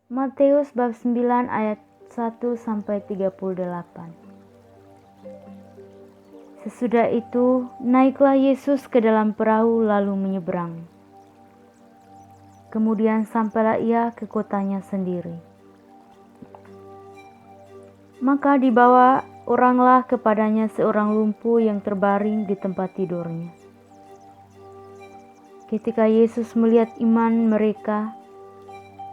Matius bab 9 ayat 1-38. Sesudah itu, naiklah Yesus ke dalam perahu lalu menyeberang. Kemudian sampailah ia ke kotanya sendiri. Maka dibawa oranglah kepadanya seorang lumpuh yang terbaring di tempat tidurnya. Ketika Yesus melihat iman mereka,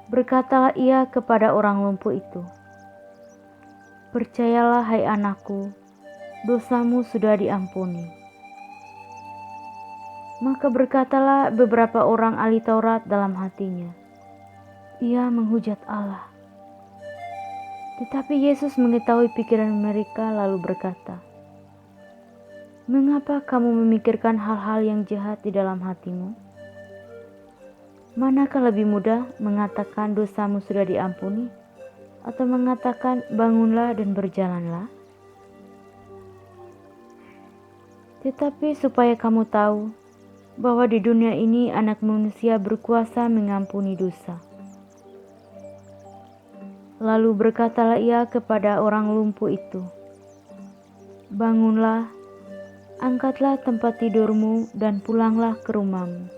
berkatalah ia kepada orang lumpuh itu, "Percayalah hai anakku, dosamu sudah diampuni." Maka berkatalah beberapa orang ahli Taurat dalam hatinya, "Ia menghujat Allah." Tetapi Yesus mengetahui pikiran mereka lalu berkata, "Mengapa kamu memikirkan hal-hal yang jahat di dalam hatimu? Manakah lebih mudah mengatakan dosamu sudah diampuni, atau mengatakan bangunlah dan berjalanlah? Tetapi supaya kamu tahu bahwa di dunia ini Anak Manusia berkuasa mengampuni dosa." Lalu berkatalah ia kepada orang lumpuh itu, "Bangunlah, angkatlah tempat tidurmu dan pulanglah ke rumahmu."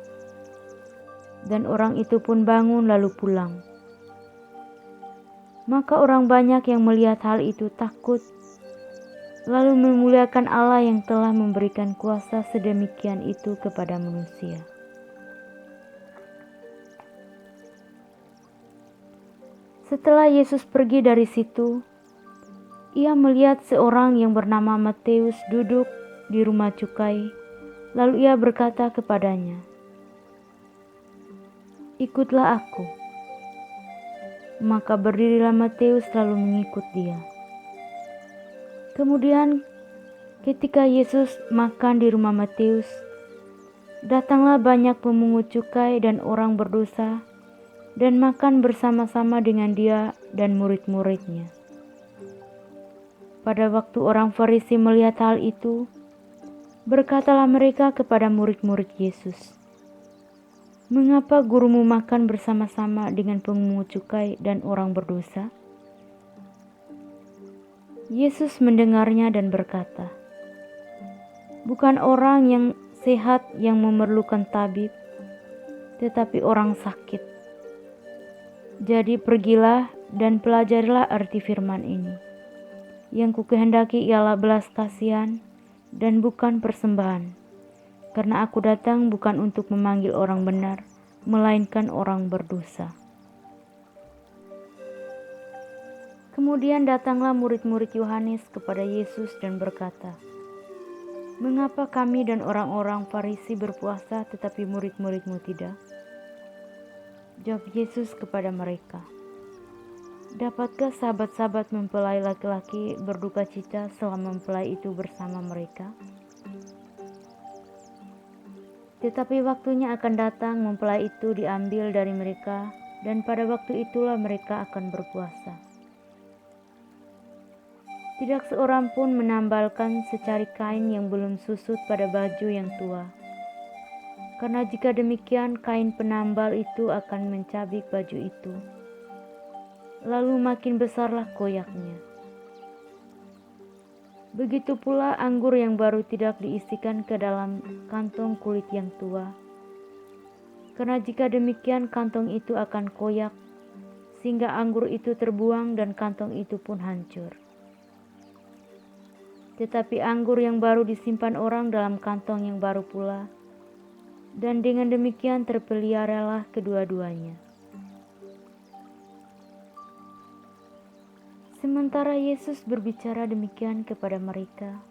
Dan orang itu pun bangun lalu pulang. Maka orang banyak yang melihat hal itu takut, lalu memuliakan Allah yang telah memberikan kuasa sedemikian itu kepada manusia. Setelah Yesus pergi dari situ, ia melihat seorang yang bernama Matius duduk di rumah cukai. Lalu ia berkata kepadanya, "Ikutlah aku." Maka berdirilah Matius lalu mengikut dia. Kemudian ketika Yesus makan di rumah Matius, datanglah banyak pemungut cukai dan orang berdosa dan makan bersama-sama dengan dia dan murid-muridnya. Pada waktu orang Farisi melihat hal itu, berkatalah mereka kepada murid-murid Yesus, "Mengapa gurumu makan bersama-sama dengan pemungut cukai dan orang berdosa?" Yesus mendengarnya dan berkata, "Bukan orang yang sehat yang memerlukan tabib, tetapi orang sakit. Jadi pergilah dan pelajarilah arti firman ini. Yang kukehendaki ialah belas kasihan dan bukan persembahan, karena aku datang bukan untuk memanggil orang benar, melainkan orang berdosa." Kemudian datanglah murid-murid Yohanes kepada Yesus dan berkata, "Mengapa kami dan orang-orang Farisi berpuasa tetapi murid-muridmu tidak?" Jawab Yesus kepada mereka, "Dapatkah sahabat-sahabat mempelai laki-laki berduka cita selama mempelai itu bersama mereka? Tetapi waktunya akan datang mempelai itu diambil dari mereka, dan pada waktu itulah mereka akan berpuasa. Tidak seorang pun menambalkan secari kain yang belum susut pada baju yang tua. Karena jika demikian, kain penambal itu akan mencabik baju itu, lalu makin besarlah koyaknya. Begitu pula anggur yang baru tidak diisikan ke dalam kantong kulit yang tua. Karena jika demikian, kantong itu akan koyak, sehingga anggur itu terbuang dan kantong itu pun hancur. Tetapi anggur yang baru disimpan orang dalam kantong yang baru pula, dan dengan demikian terpeliharalah kedua-duanya." Sementara Yesus berbicara demikian kepada mereka,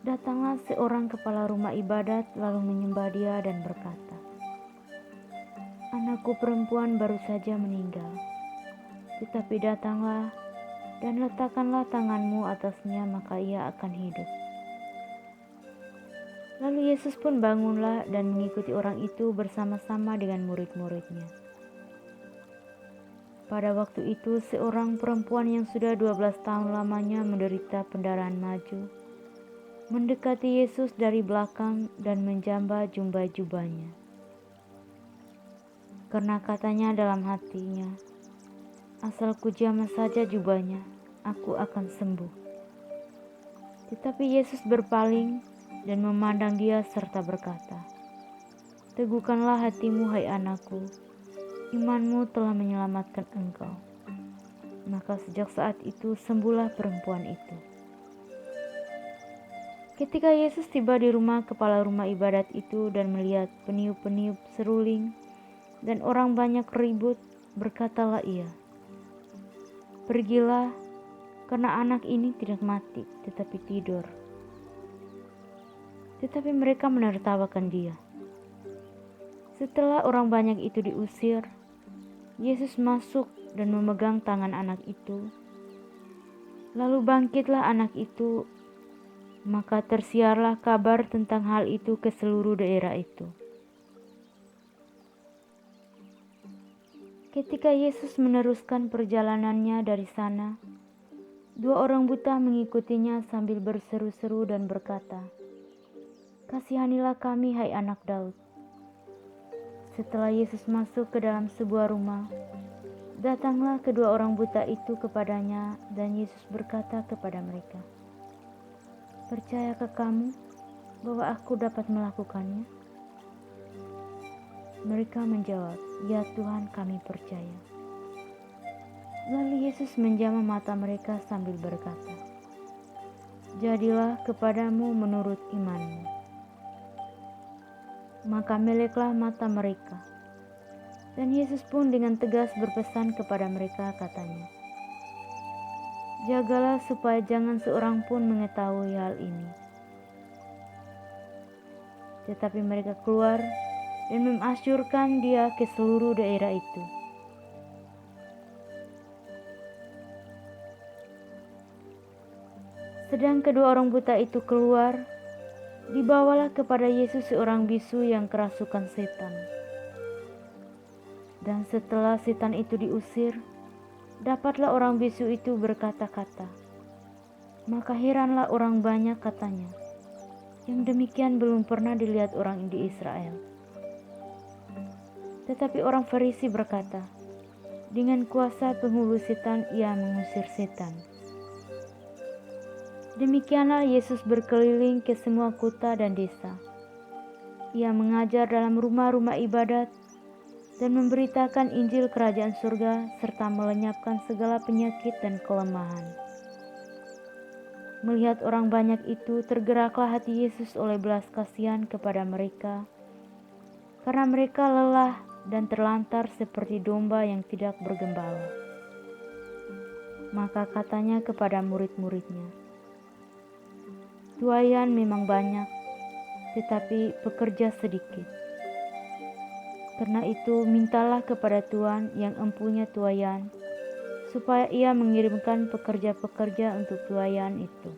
datanglah seorang kepala rumah ibadat lalu menyembah dia dan berkata, "Anakku perempuan baru saja meninggal, tetapi datanglah dan letakkanlah tanganmu atasnya, maka ia akan hidup." Lalu Yesus pun bangunlah dan mengikuti orang itu bersama-sama dengan murid-muridnya. Pada waktu itu seorang perempuan yang sudah 12 tahun lamanya menderita pendarahan maju, mendekati Yesus dari belakang dan menjambah jubahnya. Karena katanya dalam hatinya, Asal ku jamah saja jubahnya, aku akan sembuh. Tetapi Yesus berpaling dan memandang dia serta berkata, "Teguhkanlah hatimu, hai anakku, imanmu telah menyelamatkan engkau." Maka sejak saat itu sembuhlah perempuan itu. Ketika Yesus tiba di rumah kepala rumah ibadat itu dan melihat peniup-peniup seruling dan orang banyak ribut, berkatalah ia, "Pergilah, karena anak ini tidak mati, tetapi tidur." Tetapi mereka menertawakan dia. Setelah orang banyak itu diusir, Yesus masuk dan memegang tangan anak itu. Lalu bangkitlah anak itu, maka tersiarlah kabar tentang hal itu ke seluruh daerah itu. Ketika Yesus meneruskan perjalanannya dari sana, dua orang buta mengikutinya sambil berseru-seru dan berkata, "Kasihanilah kami, hai anak Daud." Setelah Yesus masuk ke dalam sebuah rumah, datanglah kedua orang buta itu kepadanya dan Yesus berkata kepada mereka, "Percayakah kamu bahwa aku dapat melakukannya?" Mereka menjawab, "Ya Tuhan, kami percaya." Lalu Yesus menjamah mata mereka sambil berkata, "Jadilah kepadamu menurut imanmu." Maka meleklah mata mereka. Dan Yesus pun dengan tegas berpesan kepada mereka katanya, "Jagalah supaya jangan seorang pun mengetahui hal ini." Tetapi mereka keluar dan memasyurkan dia ke seluruh daerah itu. Sedang kedua orang buta itu keluar, dibawalah kepada Yesus seorang bisu yang kerasukan setan. Dan setelah setan itu diusir, dapatlah orang bisu itu berkata-kata. Maka heranlah orang banyak katanya, yang demikian belum pernah dilihat orang di Israel. Tetapi orang Farisi berkata, dengan kuasa penghulu setan ia mengusir setan. Demikianlah Yesus berkeliling ke semua kota dan desa. Ia mengajar dalam rumah-rumah ibadat dan memberitakan Injil Kerajaan Surga serta melenyapkan segala penyakit dan kelemahan. Melihat orang banyak itu, tergeraklah hati Yesus oleh belas kasihan kepada mereka, karena mereka lelah dan terlantar seperti domba yang tidak bergembala. Maka katanya kepada murid-muridnya, "Tuaian memang banyak, tetapi pekerja sedikit. Karena itu mintalah kepada Tuhan yang empunya tuaian, supaya ia mengirimkan pekerja-pekerja untuk tuaian itu."